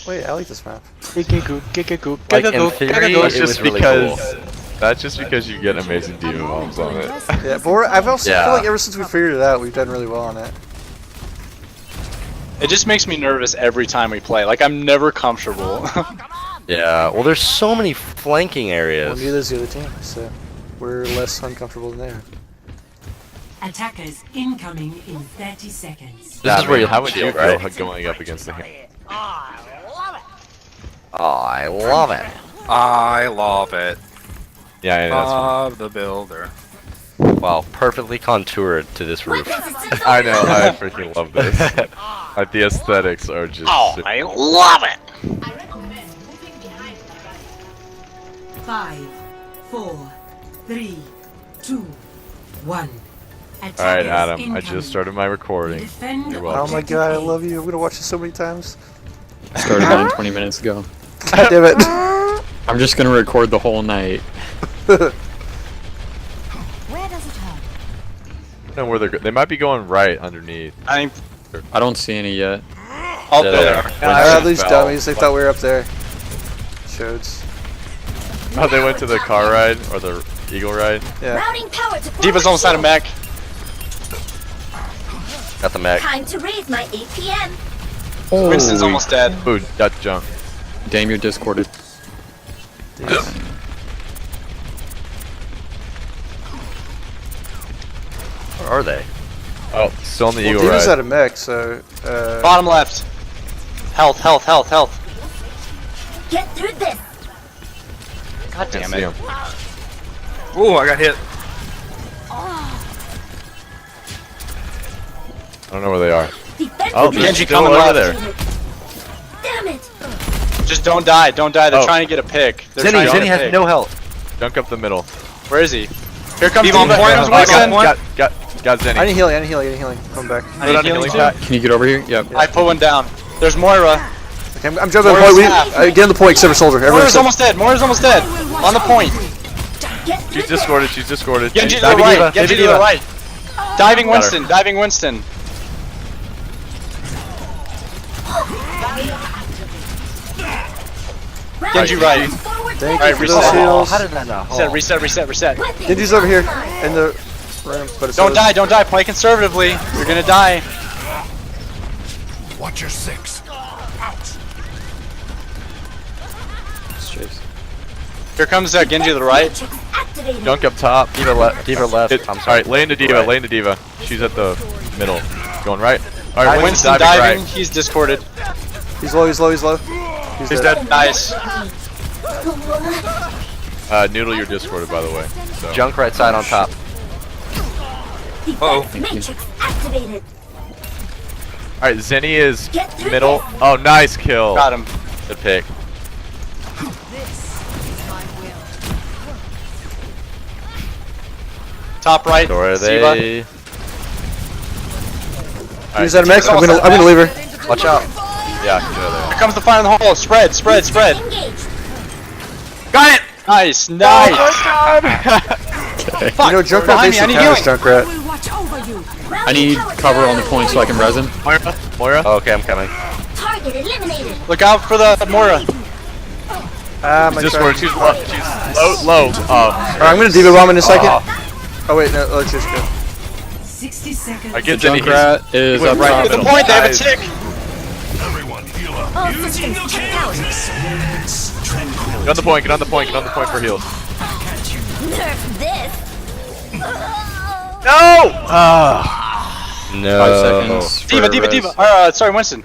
Wait, I like this map. Like in theory, That's it just was really because cool. that's just because you get amazing demon bombs on it. Yeah, but I've also Yeah. feel like ever since we figured it out, we've done really well on it. It just makes me nervous every time we play. Like, I'm never comfortable. Yeah, well, there's so many flanking Well, areas. neither is the other team, so we're less uncomfortable than they are. Attackers incoming in 30 seconds. This is where you how would you feel, right? feel going up against the hand? Oh, I love it. I love it. Yeah, yeah, that's Love the builder. Wow, perfectly contoured to this roof. I know, I freaking love this. Like the aesthetics are just. Oh, I love it! 5, 4, 3, 2, 1. All right, Adam. I just started my recording. Defend You're Oh welcome. my god, I love you. I'm gonna watch this so many times. Started mine 20 minutes ago. God damn it. I'm just gonna record the whole night. Where does it hurt? I don't know where they might be going right underneath. I think. I don't see any yet. Oh, There there they they are. are. Ah, these fell. dummies, they thought we were up there. Shows. Oh, they went to the car ride or the eagle ride. Yeah. Routing power to D.Va's almost out of mech. Got the mech. Time to raise my APM. Winston's Holy almost dead. Ooh, that junk. damn, you're discorded. Where are they? Oh, still on the Well, eagle D.Va's ride. out of mech, so Bottom left. Health, health, health, health. Get through this. God damn See it. him. Ooh, I got hit. I don't know where they are. Defend Oh, the they're Genji still coming over left. there. Damn it. Just don't die, don't die. They're Oh. trying to get a pick. They're Zenny, trying to Zenny get a has pick. no health. Junk up the middle. Where is he? Here comes D.Va on D.Va. point. Here comes Oh, I Winston. got Zenny. I need healing, I need healing, I need healing. Come back. I need on a healing healing too. pack. Can you get over here? Yep. I put one down. There's Moira. Okay, I'm jumping on the Moira's point. half. Get on the point, except for soldier. Everyone's Moira's almost dead. Moira's almost dead. On the point. Get through She's discorded. She's discorded. Genji to the Diving right. D.Va, Genji to Diving the right. Diving Got her. Winston. Diving Winston. Genji right. forward. Thank Alright, you for reset. those heals. How did that not? Reset, reset, reset, reset. Genji's over here in the room, but it's Don't die, don't die. Play conservatively. You're gonna die. Watch your six. Let's chase. Here comes Genji to the right. Matrix activated. Junk up top. D.Va left. D.Va left. I'm sorry. Alright, lay into D.Va. Right. Lay into D.Va. She's at the middle. Going right. Alright, Winston Winston's diving. diving right. He's discorded. He's low, he's low, he's low. He's dead. Nice. Noodle, you're discorded, by the way. So. Junk right side on top. Uh-oh. Defense matrix activated. Alright, Zenny is Get through middle. this. Oh, nice kill. Got him. Good pick. Top right. So are Siva. they? He's out of mech. I'm gonna leave her. Watch out. Yeah, get out of there. Here comes the fire in the hole. Spread, spread, spread. Engaged. Got it. Nice, nice. You know, Junkrat Behind me, I basically need counters healing. Junkrat. will watch over you. I need cover on the point so I can res him. Moira? Moira? Okay, I'm coming. Target eliminated. Look out for the Moira. Ah, my Discord. turn. She's low. She's low. Oh. Alright, I'm gonna D.Va bomb in a second. Oh wait, no, let's just go. 60 seconds. I get Zenny. Junkrat is went up right top. To the point, they have a Nice. tick. Everyone heal up. All systems checked out. Get on the point. Get on the point. Get on the point for heals. Nerf this. No! No. 5 seconds. for D.Va, D.Va, res. D.Va. Sorry, Winston.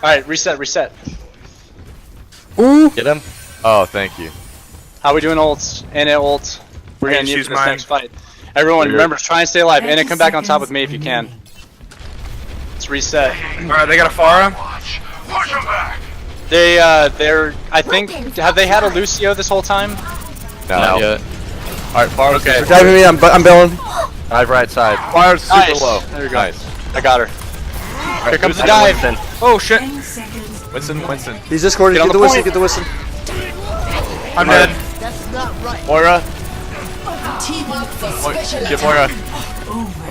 Alright, reset, reset. Get him. Oh, thank you. How we doing ults? And ults. We're I gonna didn't need choose for this mine. next fight. Everyone, Weird. remember, try and stay alive. And 30 come back on top with seconds me if you can. remaining. Let's reset. Alright, they got a Pharah. Watch. Push him back. They're, I think, have they had a Lucio this whole time? Not yet. Alright, fire. Okay. Diving me, I'm bailing. Dive right side. Fire's super Nice. low. There you go. Nice. I got her. Alright, Here comes the Winston. dive. Winston. Oh shit. 10 seconds. Winston. He's discorded. Get on Get the the Winston, point. get the Winston. I'm dead. Moira. Get Moira.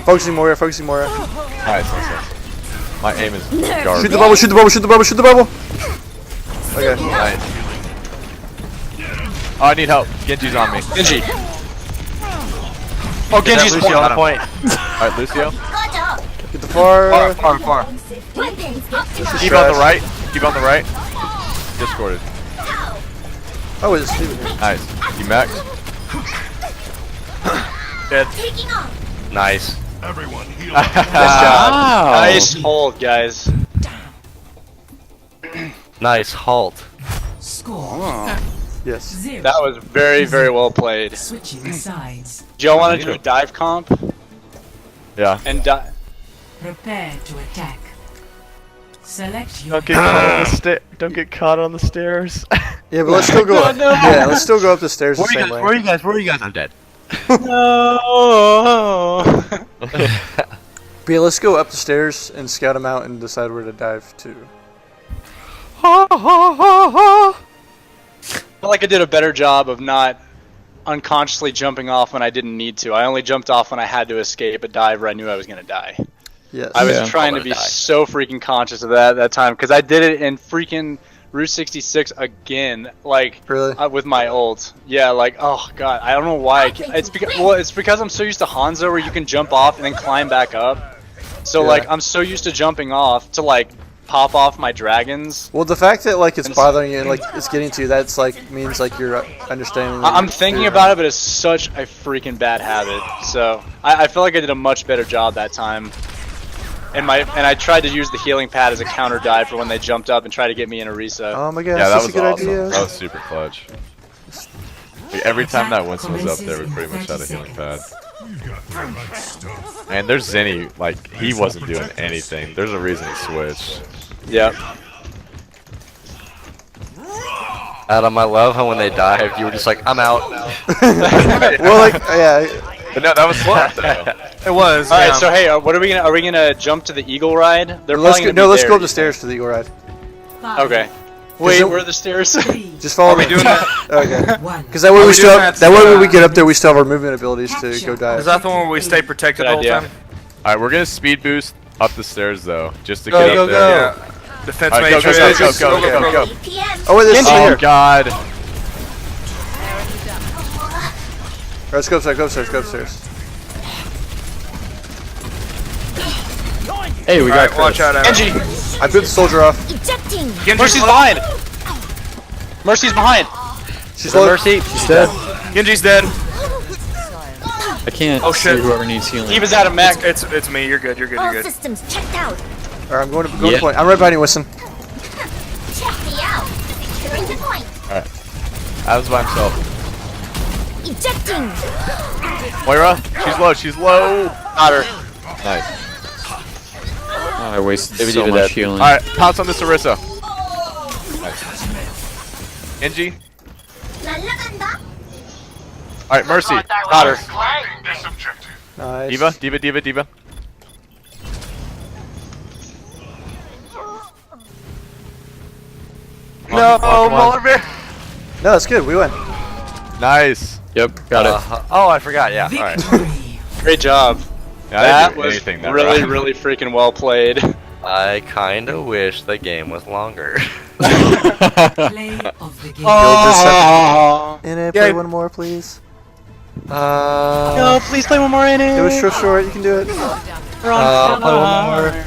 Focusing Moira, focusing Moira. Nice. My aim is Nerf garbage. Shoot the bubble, shoot the bubble, shoot the bubble, shoot the bubble. Okay. Nice. Oh, I need help. Genji's on me. Genji. Oh, Genji's Lucio on point. Alright, Lucio. Gotcha. Get the far. Far. Weapons activated. Keep on the right. Keep on the right. Discorded. Oh, it's Steven. Nice. You max? Taking off. Nice. Everyone heal up. Wow. Nice hold, guys. Nice halt. Score Yes. 0. That was very, very well played. Switching sides. Do y'all want to do a dive comp? Yeah. And dive. Prepare to attack. Select your Don't get caught on the stairs. Yeah, but let's still go up. Yeah, let's still go up the stairs the same way. Where are you guys? Where are you guys? I'm dead. No. But yeah, let's go up the stairs and scout them out and decide where to dive to. I feel like I did a better job of not unconsciously jumping off when I didn't need to. I only jumped off when I had to escape a dive where I knew I was going to die. Yes. I was Yeah. trying to be so freaking conscious of that time because I did it in freaking Route 66 again, like Really? with my ult. Yeah, like oh god, I don't know why. It's because I'm so used to Hanzo where you can jump off and then climb back up. So Yeah. like I'm so used to jumping off to like pop off my dragons. Well, the fact that like it's And- bothering you and like it's getting to you, that's like means like you're understanding. I'm thinking about it, but it's such a freaking bad habit. So I feel like I did a much better job that time. And I tried to use the healing pad as a counter dive for when they jumped up and tried to get me in a reset. Oh my gosh, Yeah, that that's was a good awesome. idea. That was super clutch. Like, every time that Winston was up there, we pretty much had a healing pad. You got the right stuff. And there's Zenny, like, he wasn't doing anything. There's a reason he switched. Yep. Adam, I love how when they dived, you were just like, I'm out. Well, like yeah, But no, that was smart, though. It was. All right, yeah. so hey, what are we gonna? Are we gonna jump to the eagle ride? They're let's probably go, gonna be let's there, go up the you stairs to the eagle ride. 5, Okay. Wait, it- where are the stairs? 3, Just follow Are we me. doing that? Okay. 1. Because that way Are we we still doing have, that, that way when we get up there, we still have our movement abilities to go Is dive. that the one where we stay protected Good the whole idea. time? Alright, we're gonna speed boost up the stairs, though, just to Go, get go, up there. Yeah. Defense Alright, go, go, matrix. go, go, go, go, go. 8 p.m. Oh wait, this is Oh, here. God. Alright, let's go upstairs. Go upstairs. Go upstairs. Hey, we got Alright, watch out, Adam. Genji, I put the soldier off. Ejecting. Genji's Mercy's low. behind. Mercy's behind. She's low. Mercy. She's dead. Genji's dead. I can't Oh, shit. see whoever needs healing. He was out of mech. It's me. You're good. You're good. All You're good. systems checked out. Alright, I'm going to Yeah. point. I'm right behind you, Winston. Check me out. Securing the point. Adam's by himself. Ejecting. Moira, she's low. Got her. Nice. Oh, I wasted Maybe so even much dead. healing. Alright, pounce on this Orisa. Nice. Genji. 날아간다. Alright, Mercy. Got her. Claiming this objective. Nice. Diva. No, Polar Bear. No, that's good. We win. Nice. Yep, got it. Oh, I forgot. Yeah. All right. Victory. Great job. Yeah, I That didn't do was anything that really, round. really freaking well played. I kind of wish the game was longer. Play of the game. In it, play one more, please. No, please play one more inning. It was so short. You can do it. Play one more.